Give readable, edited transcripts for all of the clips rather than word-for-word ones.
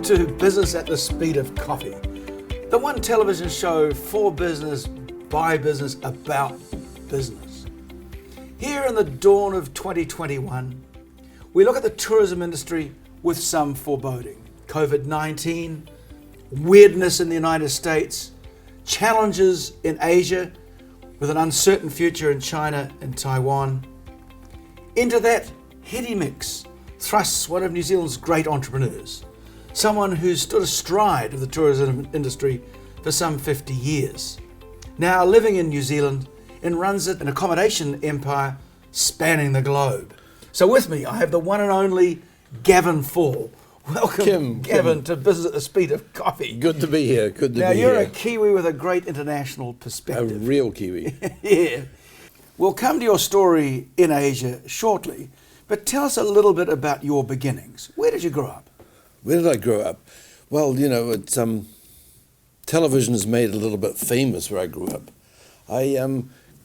to Business at the Speed of Coffee, the one television show for business, by business, about business. Here in the dawn of 2021, we look at the tourism industry with some foreboding. COVID-19, weirdness in the United States, challenges in Asia with an uncertain future in China and Taiwan. Into that heady mix thrusts one of New Zealand's great entrepreneurs, someone who's stood astride of the tourism industry for some 50 years, now living in New Zealand and runs an accommodation empire spanning the globe. So with me, I have the one and only Gavin Faull. Welcome, Gavin, to Business at the Speed of Coffee. Good to be here. Now, you're a Kiwi with a great international A perspective. real Kiwi. Yeah. We'll come to your story in Asia shortly, but tell us a little bit about your beginnings. Where did you grow up? Where did I grow up? Well, you know, it's television has made it a little bit famous where I grew up. I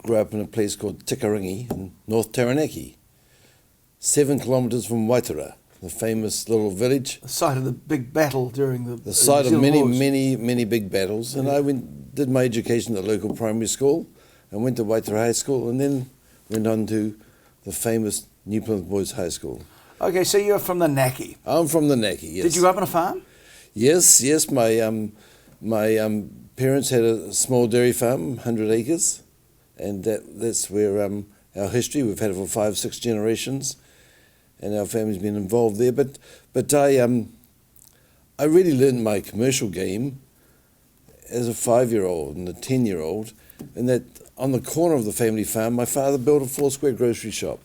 grew up in a place called Tikarangi in North Taranaki, 7 kilometres from Waitara, the famous little village. The site of the big battle during the site of New Zealand many big battles. And I did my education at the local primary school and went to Waitara High School and then went on to the famous New Plymouth Boys High School. Okay, so you're from the Naki. I'm from the Naki, yes. Did you grow up on a farm? Yes. My parents had a small dairy farm, 100 acres, and that's where our history. We've had it for 5-6 generations, and our family's been involved there. But I really learned my commercial game as a 5-year-old and a 10-year-old, and that on the corner of the family farm, my father built a 4-square grocery shop.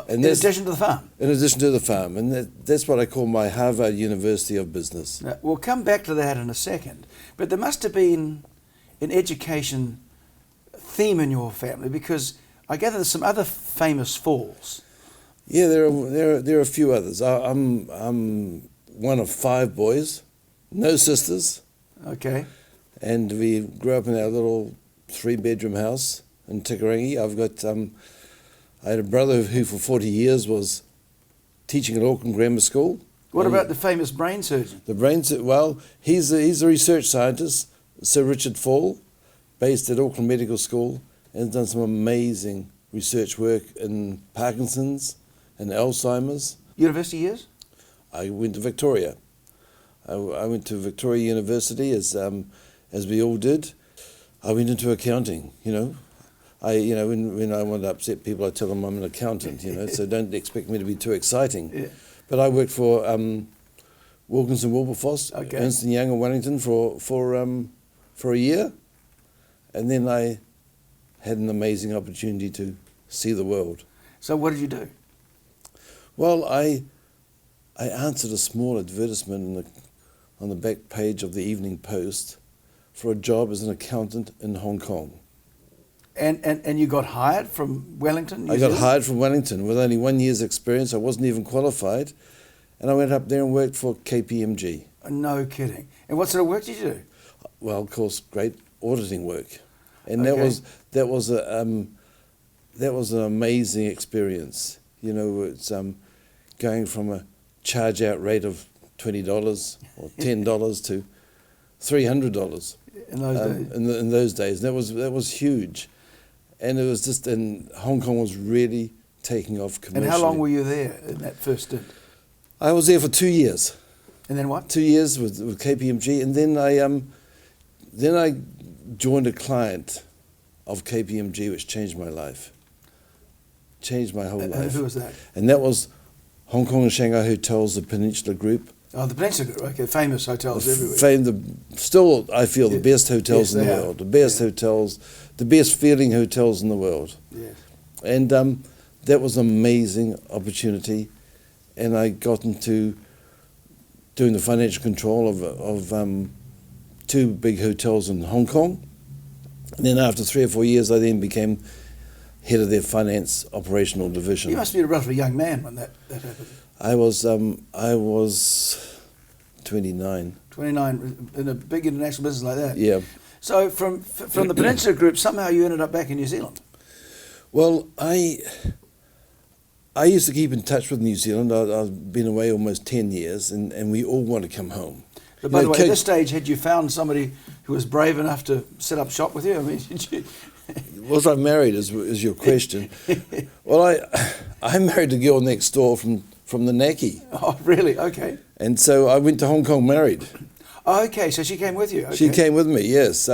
In addition to the farm? In addition to the farm. And that's what I call my Harvard University of Business. Now, we'll come back to that in a second. But there must have been an education theme in your family, because I gather there's some other famous Falls. Yeah, there are a few others. I'm one of 5 boys, no sisters. Okay. And we grew up in our little 3-bedroom house in Tikarangi. I had a brother who for 40 years was teaching at Auckland Grammar School. What about the famous brain surgeon? He's a research scientist, Sir Richard Faull, based at Auckland Medical School, and has done some amazing research work in Parkinson's and Alzheimer's. University years? I went to Victoria. I went to Victoria University, as we all did. I went into accounting, you know. When I want to upset people, I tell them I'm an accountant, you know, so don't expect me to be too exciting. Yeah. But I worked for Wilkinson Wilberforce, okay. Ernst & Young in Wellington for a year, and then I had an amazing opportunity to see the world. So what did you do? Well, I answered a small advertisement on the back page of the Evening Post for a job as an accountant in Hong Kong. And you got hired from Wellington? I got hired from Wellington with only 1 year's experience. I wasn't even qualified. And I went up there and worked for KPMG. No kidding. And what sort of work did you do? Well, of course, great auditing work. And okay. that was an amazing experience. You know, it's going from a charge out rate of $20 or $10 to $300 in those days. In those days. That was huge. And it was just, and Hong Kong was really taking off commercially. And how long were you there in that first stint? I was there for 2 years. And then what? 2 years with KPMG, and then I joined a client of KPMG, which changed my life, changed my whole life. Who was that? And that was Hong Kong and Shanghai Hotels, the Peninsula Group. Oh, the Peninsula Group, okay, famous hotels everywhere. Still, I feel the best hotels in the world, the best hotels, the best feeling hotels in the world. Yes. And that was an amazing opportunity, and I got into doing the financial control of 2 big hotels in Hong Kong. And then after 3 or 4 years, I then became head of their finance operational division. You must be a relatively young man when that happened. I was 29. 29 in a big international business like that. Yeah. So from the Peninsula Group, somehow you ended up back in New Zealand. Well, I I used to keep in touch with New Zealand. I've been away almost 10 years, and we all want to come home. But by the way, at this stage, had you found somebody who was brave enough to set up shop with you? I mean, did you... Was I married, is your question? Well, I married a girl next door from the Naki. Oh, really? Okay. And so I went to Hong Kong married. Oh, okay, so she came with you? Okay. She came with me, yes.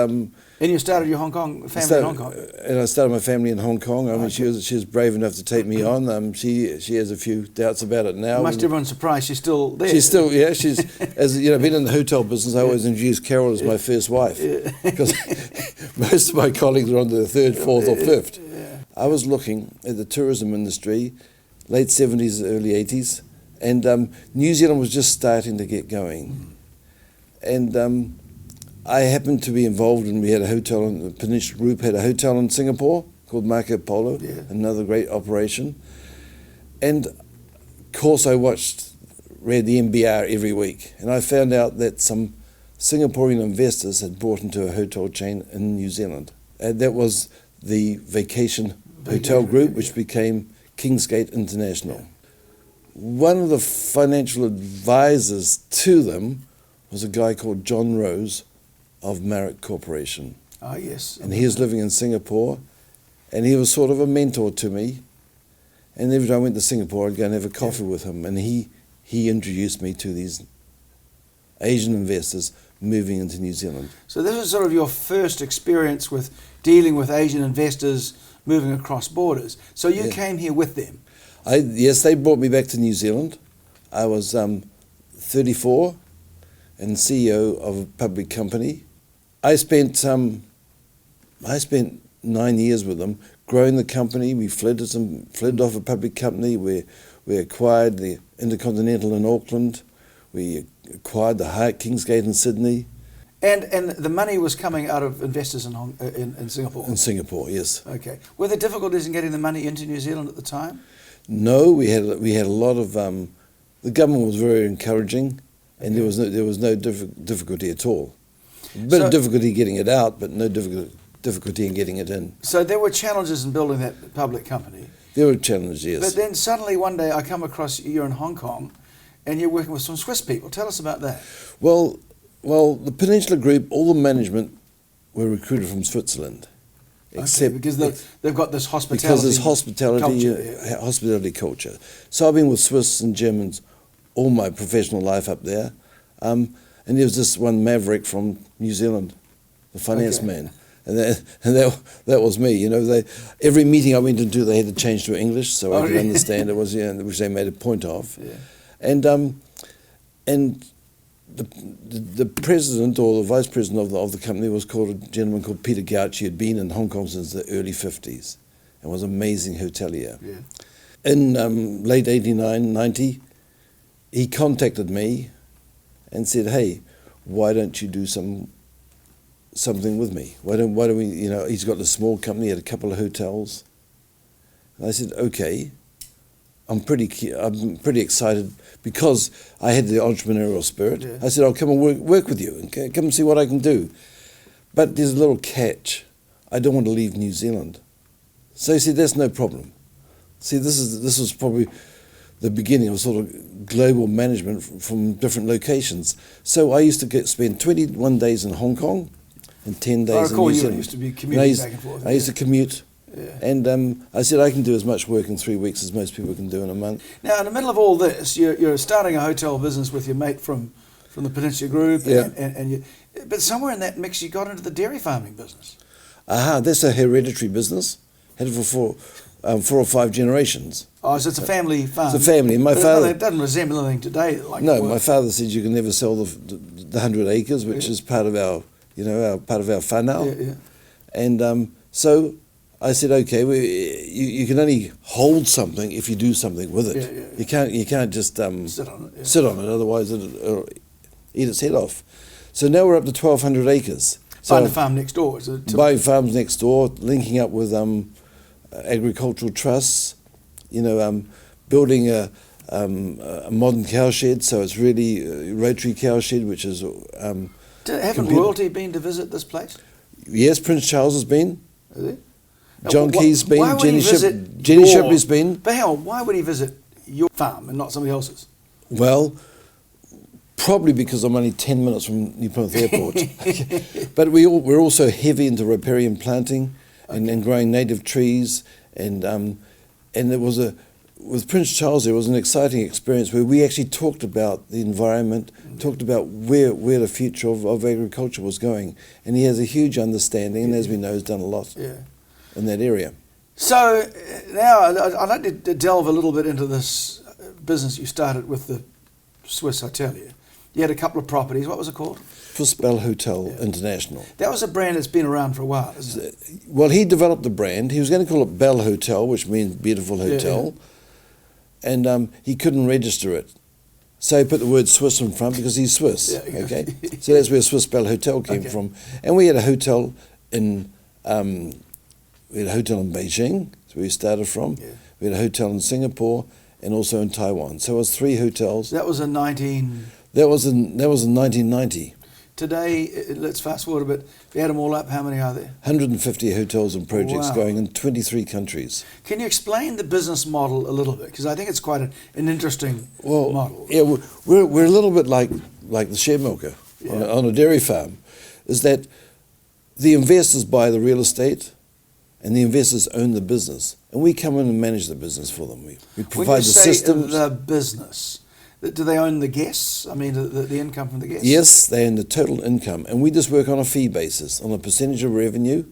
And you started your Hong Kong family in Hong Kong? And I started my family in Hong Kong. I mean, she was brave enough to take me on. She has a few doubts about it now. Must everyone surprised she's still there? She's still, yeah. She's, as you know, been in the hotel business. I always introduce Carol as my first wife because most of my colleagues are on their third, fourth, or fifth. Yeah. I was looking at the tourism industry, late 70s, early 80s, and New Zealand was just starting to get going, and I happened to be involved, and we had a hotel, and the Peninsula Group had a hotel in Singapore called Marco Polo, another great operation. And of course I read the MBR every week, and I found out that some Singaporean investors had bought into a hotel chain in New Zealand. And that was the Vacation Hotel Group, which became Kingsgate International. One of the financial advisors to them was a guy called John Rose of Marriott Corporation. Oh, yes. And he was living in Singapore, and he was sort of a mentor to me. And every time I went to Singapore, I'd go and have a coffee with him, and he introduced me to these Asian investors moving into New Zealand. So this was sort of your first experience with dealing with Asian investors moving across borders. So you came here with them? Yes, they brought me back to New Zealand. I was 34 and CEO of a public company. I spent 9 years with them, growing the company. We fled off a public company. We acquired the Intercontinental in Auckland. We acquired the Hyatt Kingsgate in Sydney. And the money was coming out of investors in Singapore? In Singapore, yes. Okay. Were there difficulties in getting the money into New Zealand at the time? No, we had a lot of. The government was very encouraging, and there was no difficulty at all. A bit of difficulty getting it out, but no difficulty in getting it in. So there were challenges in building that public company? There were challenges, yes. But then suddenly one day I come across you're in Hong Kong and you're working with some Swiss people. Tell us about that. Well, the Peninsula Group, all the management were recruited from Switzerland. Except because they've got this hospitality Because there's hospitality culture. So I've been with Swiss and Germans all my professional life up there. And there was this one maverick from New Zealand, the finance man. And that was me. You know, every meeting I went into, they had to change to English so I could understand it, which they made a point of. Yeah. And the president or the vice president of the company was called a gentleman called Peter Gouch. He had been in Hong Kong since the early 50s and was an amazing hotelier. Yeah. In late 89, 90, he contacted me and said, "Hey, why don't you do something with me? Why don't we, you know," he's got a small company, had a couple of hotels. And I said, "Okay." I'm pretty excited because I had the entrepreneurial spirit. Yeah. I said, "I'll come and work with you and come and see what I can do." But there's a little catch. I don't want to leave New Zealand. So he said, "That's no problem." See, this was probably the beginning of sort of global management from different locations. So I used to spend 21 days in Hong Kong and 10 days in New Zealand. You used to be commuting back and forth. I used to commute. Yeah. And I said I can do as much work in 3 weeks as most people can do in a month. Now, in the middle of all this, you're starting a hotel business with your mate from the Peninsula Group, but somewhere in that mix you got into the dairy farming business. That's a hereditary business. Had it for 4 or 5 generations. Oh, so it's a family farm. It's a family. My father. It doesn't resemble anything today. My father said you can never sell the 100 acres, which is part of our whānau. Yeah. And so I said, okay, you can only hold something if you do something with it. Yeah. You can't just sit on it, otherwise it'll eat its head off. So now we're up to 1,200 acres. So buying the farm next door, is it? Buying farms next door, linking up with agricultural trusts, building a modern cowshed, so it's really rotary cowshed, which is. Haven't royalty been to visit this place? Yes, Prince Charles has been. Has he? John Key's Why been, would Jenny he visit Jenny your- Shipley's been. But hang on, why would he visit your farm and not somebody else's? Well, probably because I'm only 10 minutes from New Plymouth Airport. But we're also heavy into riparian planting and growing native trees. And it was with Prince Charles, there was an exciting experience where we actually talked about the environment, talked about where the future of agriculture was going. And he has a huge understanding, and as we know, has done a lot in that area. So now I'd like to delve a little bit into this business you started with the Swiss hotelier. You had a couple of properties. What was it called? Swiss Bell Hotel International. That was a brand that's been around for a while, isn't it? Well, he developed the brand. He was going to call it Bell Hotel, which means beautiful hotel. And he couldn't register it. So he put the word Swiss in front because he's Swiss. Okay, so that's where Swiss Bell Hotel came from. And we had a hotel in Beijing, that's where we started from. Yeah. We had a hotel in Singapore and also in Taiwan. So it was 3 hotels. That was in 19... That was in 1990. Today, let's fast forward a bit. If you add them all up, how many are there? 150 hotels and projects going in 23 countries. Can you explain the business model a little bit? Because I think it's quite an interesting model. Yeah, we're a little bit like the share milker on a dairy farm, is that the investors buy the real estate and the investors own the business. And we come in and manage the business for them. We provide the systems. The business, do they own the guests? I mean, the income from the guests? Yes, they own the total income. And we just work on a fee basis, on a percentage of revenue.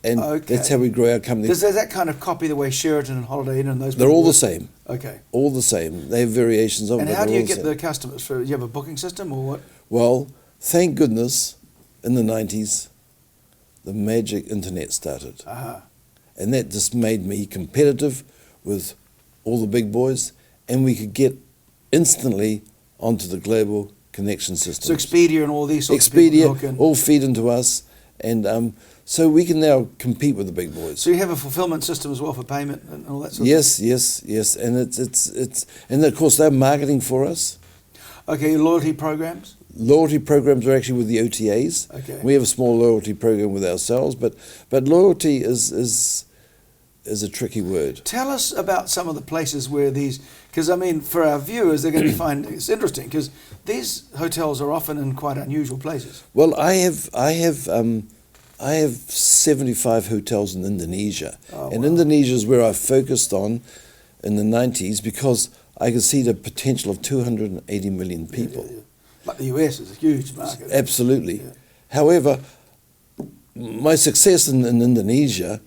And that's how we grow our company. Does that kind of copy the way Sheraton and Holiday Inn and those They're all the same. Okay. All the same. They have variations of it. And how do you get the customers? Do you have a booking system or what? Well, thank goodness, in the 90s, the magic internet started. And that just made me competitive with all the big boys, and we could get instantly onto the global connection system. So Expedia and all these sorts of people all feed into us, and so we can now compete with the big boys. So you have a fulfillment system as well for payment and all that sort of thing? Yes, and it's and of course they're marketing for us. Okay, loyalty programs? Loyalty programs are actually with the OTAs. Okay. We have a small loyalty program with ourselves, but loyalty is a tricky word. Tell us about some of the places where these, because I mean, for our viewers, they're going to find it's interesting because these hotels are often in quite unusual places. Well, I have 75 hotels in Indonesia, and Indonesia is where I focused on in the 90s because I could see the potential of 280 million people. Like the US is a huge market. Absolutely. Yeah. However, my success in Indonesia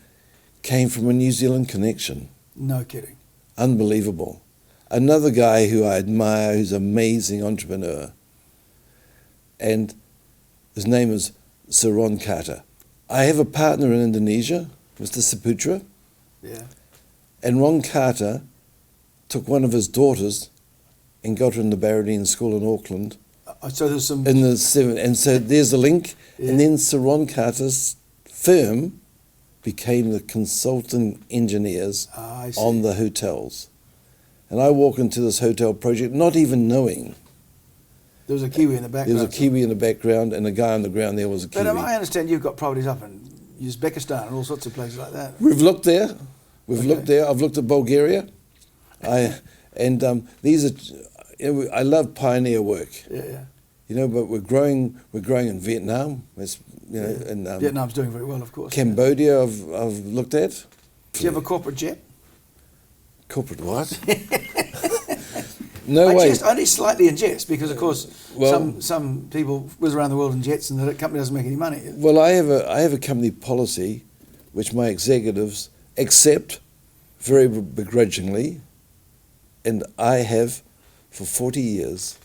came from a New Zealand connection. No kidding. Unbelievable. Another guy who I admire, who's an amazing entrepreneur, and his name is Sir Ron Carter. I have a partner in Indonesia, Mr. Saputra. Yeah. And Ron Carter took one of his daughters and got her in the Barradine School in Auckland. So there's some... In the 7, and so there's a link. Yeah. And then Sir Ron Carter's firm became the consulting engineers on the hotels. And I walk into this hotel project not even knowing. There was a Kiwi in the background. There was a Kiwi in the background, and a guy on the ground there was a Kiwi. But I understand you've got properties up in Uzbekistan and all sorts of places like that. We've looked there. Looked there. I've looked at Bulgaria. These are, I love pioneer work. Yeah. You know, but we're growing in Vietnam. It's, you know, and Vietnam's doing very well, of course. Cambodia, I've looked at. Do you have a corporate jet? Corporate what? No way. Just only slightly in jets because, of course, some people whiz around the world in jets and the company doesn't make any money. Well, I have a company policy which my executives accept very begrudgingly, and I have for 40 years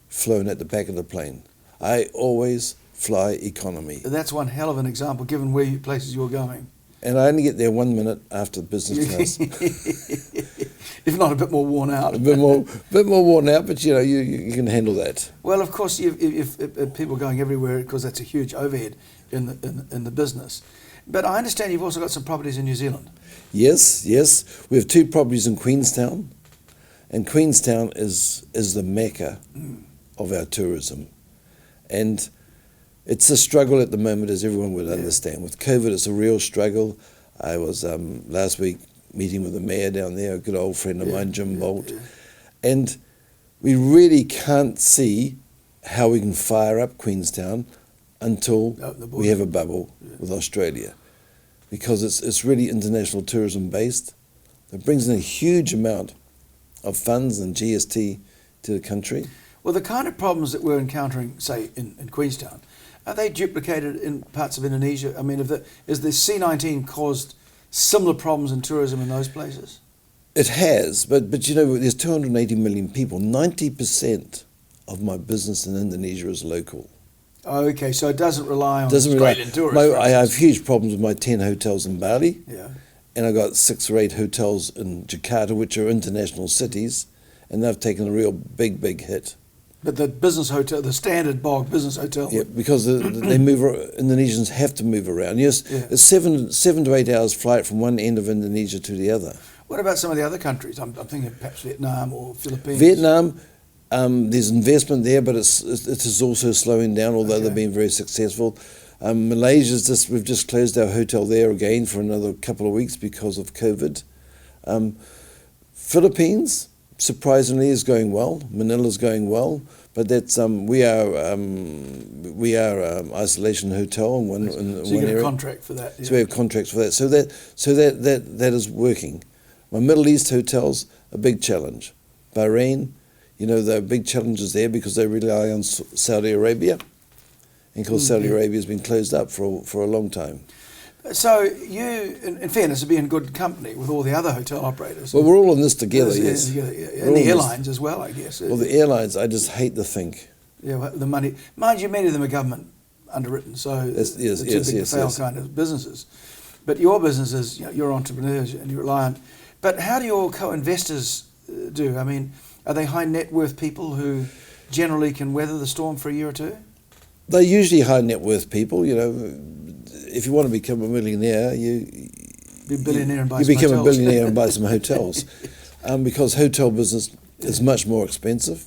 flown at the back of the plane. I always fly economy. That's one hell of an example, given where places you're going. And I only get there 1 minute after business class. If not a bit more worn out. A bit more worn out, but you know, you can handle that. Well, of course, if people are going everywhere, because that's a huge overhead in the business. But I understand you've also got some properties in New Zealand. Yes. We have 2 properties in Queenstown, and Queenstown is the mecca of our tourism. And it's a struggle at the moment, as everyone would understand. With COVID, it's a real struggle. I was last week meeting with the mayor down there, a good old friend of mine, Jim Bolt, and we really can't see how we can fire up Queenstown until we have a bubble with Australia, because it's really international tourism based. It brings in a huge amount of funds and GST to the country. Well, the kind of problems that we're encountering, say, in Queenstown, are they duplicated in parts of Indonesia? I mean, has the C-19 caused similar problems in tourism in those places? It has, but you know, there's 280 million people. 90% of my business in Indonesia is local. Okay, so it doesn't rely on Australian tourists. I have huge problems with my 10 hotels in Bali. Yeah. And I've got 6 or 8 hotels in Jakarta, which are international cities, and they've taken a real big hit. But the business hotel, the standard Bog business hotel. Yeah, because they move. Indonesians have to move around. Yes, it's 7 to 8 hours flight from one end of Indonesia to the other. What about some of the other countries? I'm thinking perhaps Vietnam or Philippines. Vietnam, there's investment there, but it is also slowing down, although they've been very successful. We've just closed our hotel there again for another couple of weeks because of COVID. Philippines, surprisingly, is going well. Manila's going well, but that's we are isolation hotel in one area. So you get a contract for that. Yeah. So we have contracts for that. So that is working. My Middle East hotels, a big challenge. Bahrain, you know, there are big challenges there because they rely on Saudi Arabia. And of course, Saudi Arabia has been closed up for a long time. So you, in fairness, are being good company with all the other hotel operators. Well, we're all in this together, yes. And the airlines as well, I guess. Well, the airlines, I just hate to think. Yeah, well, the money. Mind you, many of them are government underwritten, so it's too big to fail kind of businesses. But your business is, you're entrepreneurs and you rely on. But how do your co-investors do? I mean, are they high net worth people who generally can weather the storm for a year or two? They're usually high net worth people. You know, if you want to become a millionaire, you become a billionaire and buy some hotels, because hotel business is much more expensive.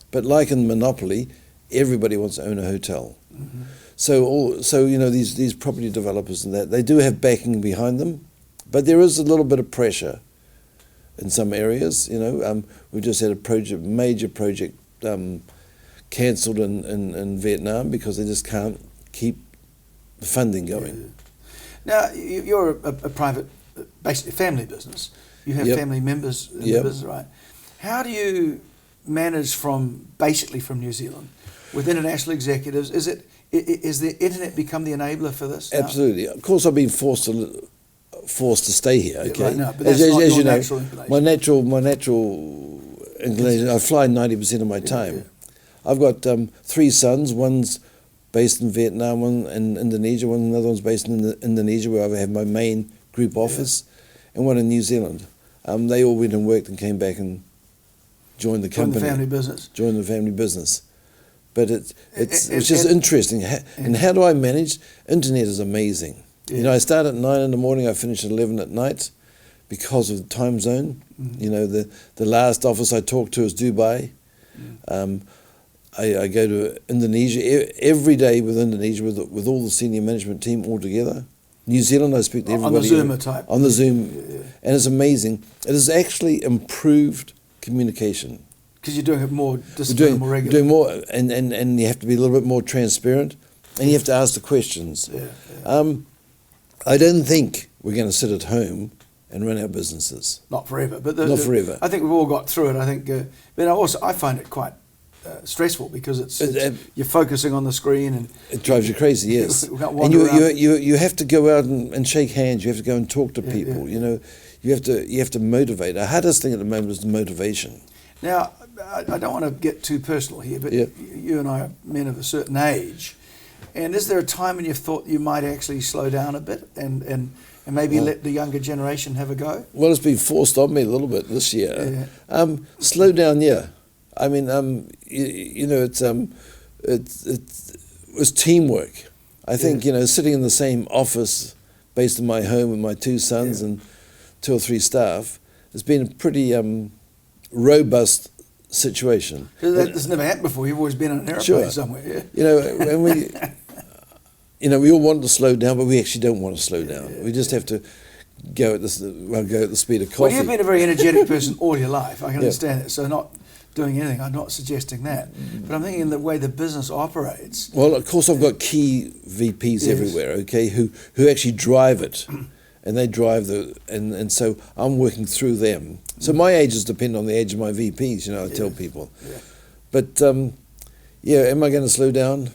But like in Monopoly, everybody wants to own a hotel. Mm-hmm. So you know, these property developers and that, they do have backing behind them, but there is a little bit of pressure in some areas. You know, we just had a major project cancelled in Vietnam because they just can't keep the funding going. Now, you're a private, basically family business. You have family members in the business, right? How do you manage basically from New Zealand with international executives? Is the internet become the enabler for this now? Absolutely. Of course, I've been forced to stay here. Okay, right, no, but that's not your natural inclination. My natural inclination. I fly 90% of my time. Yeah. I've got 3 sons. One's based in Vietnam, one in Indonesia, another one's based in Indonesia, where I have my main group office, and one in New Zealand. They all went and worked and came back and joined the company. Joined the family business. But it's just interesting. And how do I manage? Internet is amazing. Yeah. You know, I start at 9 in the morning, I finish at 11 at night because of the time zone. Mm-hmm. You know, the last office I talk to is Dubai. Mm-hmm. I go to Indonesia every day with Indonesia with all the senior management team all together. New Zealand, I speak to everybody. On the Zoom. Yeah. And it's amazing. It has actually improved communication. Because you're doing it more disciplined, more regular. Doing more, and you have to be a little bit more transparent, and you have to ask the questions. Yeah. I don't think we're going to sit at home and run our businesses. Not forever. But not forever. I think we've all got through it. I think, but I find it quite stressful because you're focusing on the screen and it drives you crazy. Yes, and you have to go out and shake hands. You have to go and talk to people. You know, you have to motivate. The hardest thing at the moment is the motivation. Now, I don't want to get too personal here, but you and I are men of a certain age. And is there a time when you've thought you might actually slow down a bit and maybe let the younger generation have a go? Well, it's been forced on me a little bit this year. Yeah. Slow down, yeah. I mean, you know, it's teamwork. I think, you know, sitting in the same office based in my home with my 2 sons and 2 or 3 staff, it's been a pretty robust situation. That's never happened before. You've always been on an airplane somewhere. Yeah. You know, and we all want to slow down, but we actually don't want to slow down. We just have to go at the speed of coffee. Well, you've been a very energetic person all your life. I can understand it. So not doing anything, I'm not suggesting that. But I'm thinking the way the business operates. Well, of course, I've got key VPs everywhere, okay, who actually drive it. And they drive and so I'm working through them. So my ages depend on the age of my VPs, I tell people. Yeah. But, am I going to slow down?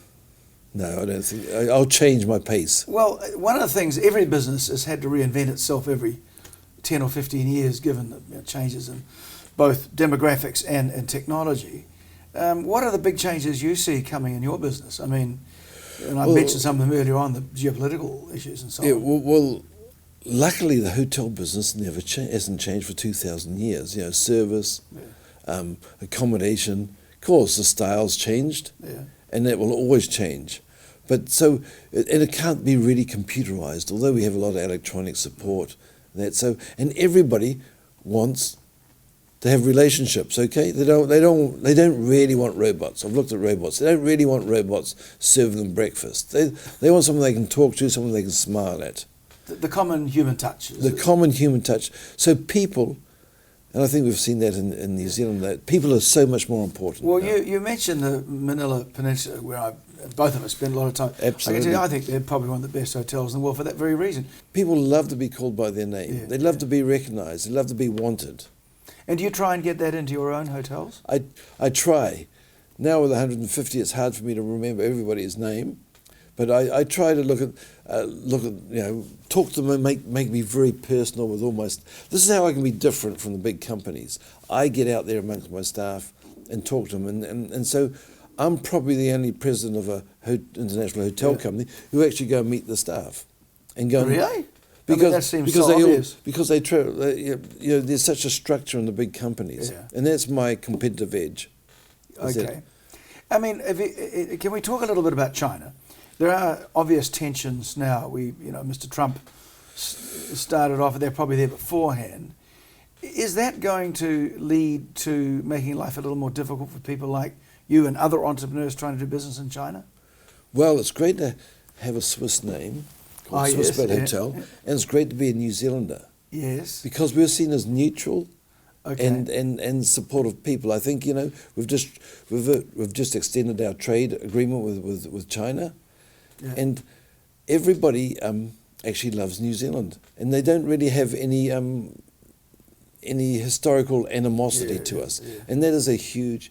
No, I don't think. I'll change my pace. Well, one of the things, every business has had to reinvent itself every 10 or 15 years, given the changes in both demographics and technology. What are the big changes you see coming in your business? I mean, and I mentioned some of them earlier on, the geopolitical issues and so on. Well, luckily the hotel business hasn't changed for 2,000 years. Service, accommodation. Of course, the style's changed, and that will always change. But and it can't be really computerized, although we have a lot of electronic support. And everybody wants to have relationships, okay? They don't really want robots. I've looked at robots. They don't really want robots serving them breakfast. They want someone they can talk to, someone they can smile at. The common human touch. Common human touch. So people, and I think we've seen that in New Zealand, that people are so much more important. Well, you mentioned the Manila Peninsula, where both of us spend a lot of time. Absolutely. I think they're probably one of the best hotels in the world for that very reason. People love to be called by their name. Yeah, they love to be recognised. They love to be wanted. And do you try and get that into your own hotels? I try. Now with 150, it's hard for me to remember everybody's name, but I try to look at talk to them and make me very personal with almost. This is how I can be different from the big companies. I get out there amongst my staff and talk to them, and so I'm probably the only president of a international hotel company who actually go and meet the staff, and go. Really? Because, that seems because so they obvious. Because there's such a structure in the big companies, and that's my competitive edge. Okay. I mean, can we talk a little bit about China? There are obvious tensions now. Mr. Trump started off, they're probably there beforehand. Is that going to lead to making life a little more difficult for people like you and other entrepreneurs trying to do business in China? Well, it's great to have a Swiss name, called Swiss Bed Hotel, and it's great to be a New Zealander. Yes. Because we're seen as neutral and supportive people. I think, we've just extended our trade agreement with China, and everybody actually loves New Zealand, and they don't really have any historical animosity to us, and that is a huge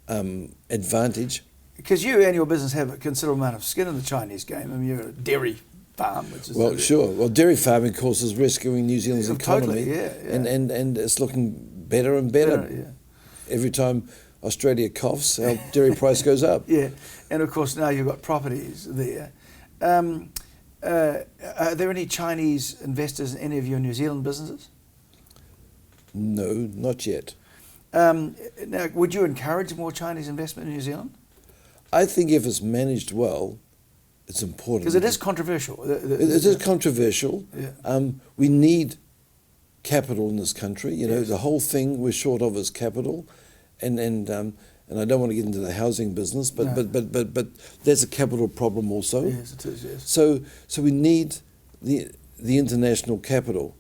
advantage. Because you and your business have a considerable amount of skin in the Chinese game. I mean, you're a dairy farm, which is sure. Well, dairy farming, of course, is rescuing New Zealand's economy, totally, and it's looking better and better. Every time Australia coughs, our dairy price goes up. Yeah, and of course now you've got properties there. Are there any Chinese investors in any of your New Zealand businesses? No, not yet. Now, would you encourage more Chinese investment in New Zealand? I think if it's managed well, it's important. Because it is controversial. It is controversial. Yeah. We need capital in this country. The whole thing we're short of is capital, and I don't want to get into the housing business, but there's a capital problem also. Yes, it is. Yes. So we need the international capital.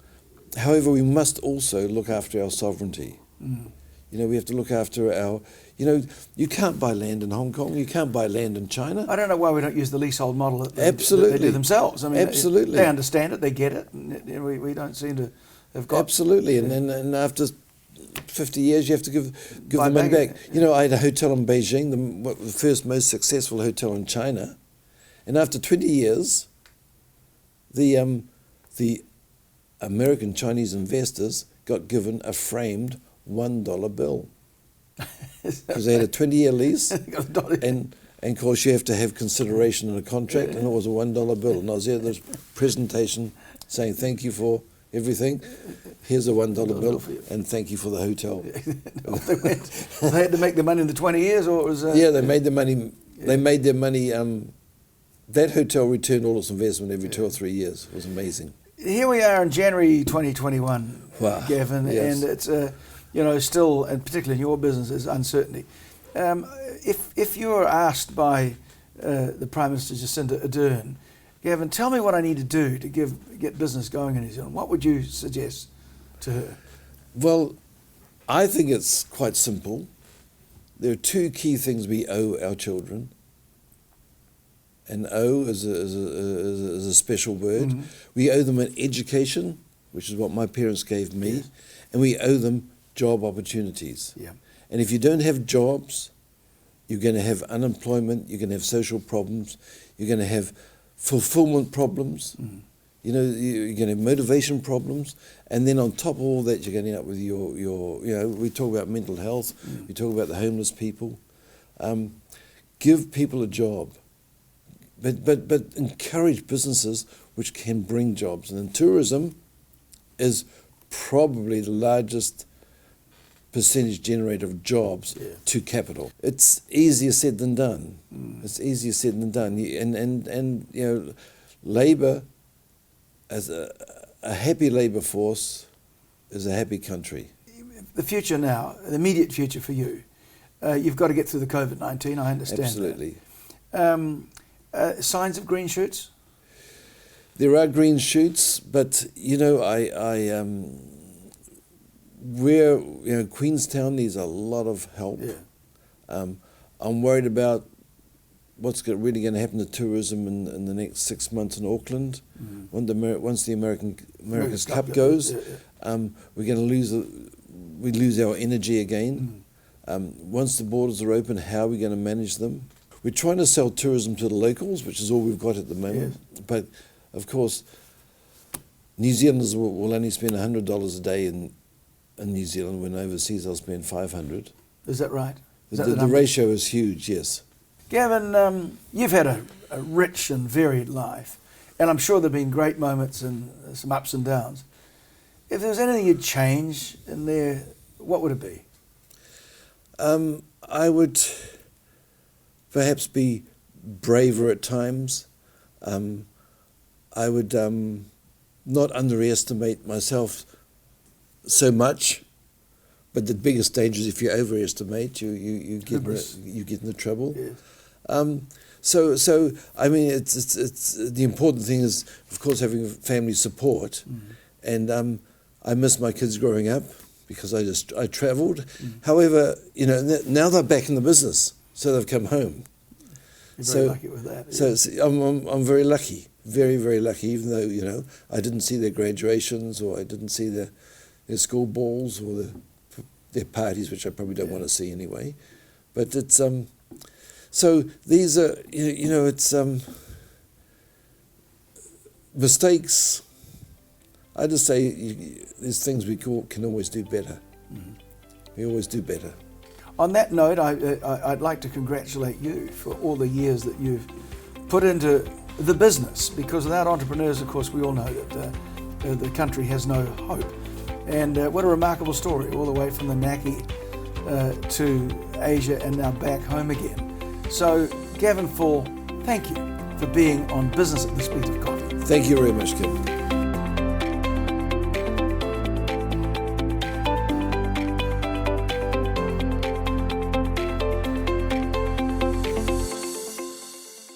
However, we must also look after our sovereignty. Mm. We have to look after our. You can't buy land in Hong Kong. You can't buy land in China. I don't know why we don't use the leasehold model that they do themselves. I mean, absolutely, they understand it. They get it. And we don't seem to have got. Absolutely, and after 50 years, you have to give the money back. I had a hotel in Beijing, the first most successful hotel in China, and after 20 years, the American Chinese investors got given a framed $1 bill because they had a 20-year lease, and of course you have to have consideration in a contract, and it was a $1 bill, and I was there at this presentation saying thank you for everything. Here's a $1 bill, and thank you for the hotel. They had to make the money in the 20 years, or it was. They made the money. They made their money. That hotel returned all its investment every 2 or 3 years. It was amazing. Here we are in January 2021, Gavin, and it's still, and particularly in your business, is uncertainty. If you were asked by the Prime Minister Jacinda Ardern, Gavin, tell me what I need to do to get business going in New Zealand. What would you suggest to her? Well, I think it's quite simple. There are two key things we owe our children. And owe is a special word. Mm-hmm. We owe them an education, which is what my parents gave me, Yes. and we owe them job opportunities. Yeah. And if you don't have jobs, you're going to have unemployment, you're going to have social problems, you're going to have fulfillment problems, you know, you're going to have motivation problems, and then on top of all that, you're going to end up with your you know, we talk about mental health, we talk about the homeless people. Give people a job, but encourage businesses which can bring jobs. And then tourism is probably the largest percentage generator of jobs to capital. It's easier said than done. It's easier said than done. And you know, labour, as a happy labour force, is a happy country. The future now, the immediate future for you, you've got to get through the COVID-19, I understand. Absolutely. That. Signs of green shoots? There are green shoots, but you know, we're, you know, Queenstown needs a lot of help. Yeah. I'm worried about what's really going to happen to tourism in the next 6 months in Auckland. Once the America's Cup goes, we're going to lose our energy again. Once the borders are open, how are we going to manage them? We're trying to sell tourism to the locals, which is all we've got at the moment. Yes. But of course, New Zealanders will only spend $100 a day in New Zealand, when overseas they'll spend $500. Is that right? Is that The ratio is huge, yes. Gavin, you've had a rich and varied life, and I'm sure there have been great moments and some ups and downs. If there was anything you'd change in there, what would it be? I would perhaps be braver at times. I would not underestimate myself so much, but the biggest danger is if you overestimate, you get into trouble. Yes. So I mean, it's the important thing is, of course, having family support, and I miss my kids growing up because I travelled. However, you know, now they're back in the business, so they've come home. You're very lucky with that. So I'm very lucky, very, very lucky, even though, you know, I didn't see their graduations, or I didn't see their school balls, or their parties, which I probably don't want to see anyway. But it's so these are, you know, it's mistakes. I just say there's things we can always do better. We always do better. On that note, I'd like to congratulate you for all the years that you've put into the business, because without entrepreneurs, of course, we all know that the country has no hope. And what a remarkable story, all the way from the Naki to Asia and now back home again. So, Gavin Faull, thank you for being on Business at the Speed of Coffee. Thank you very much, Kim.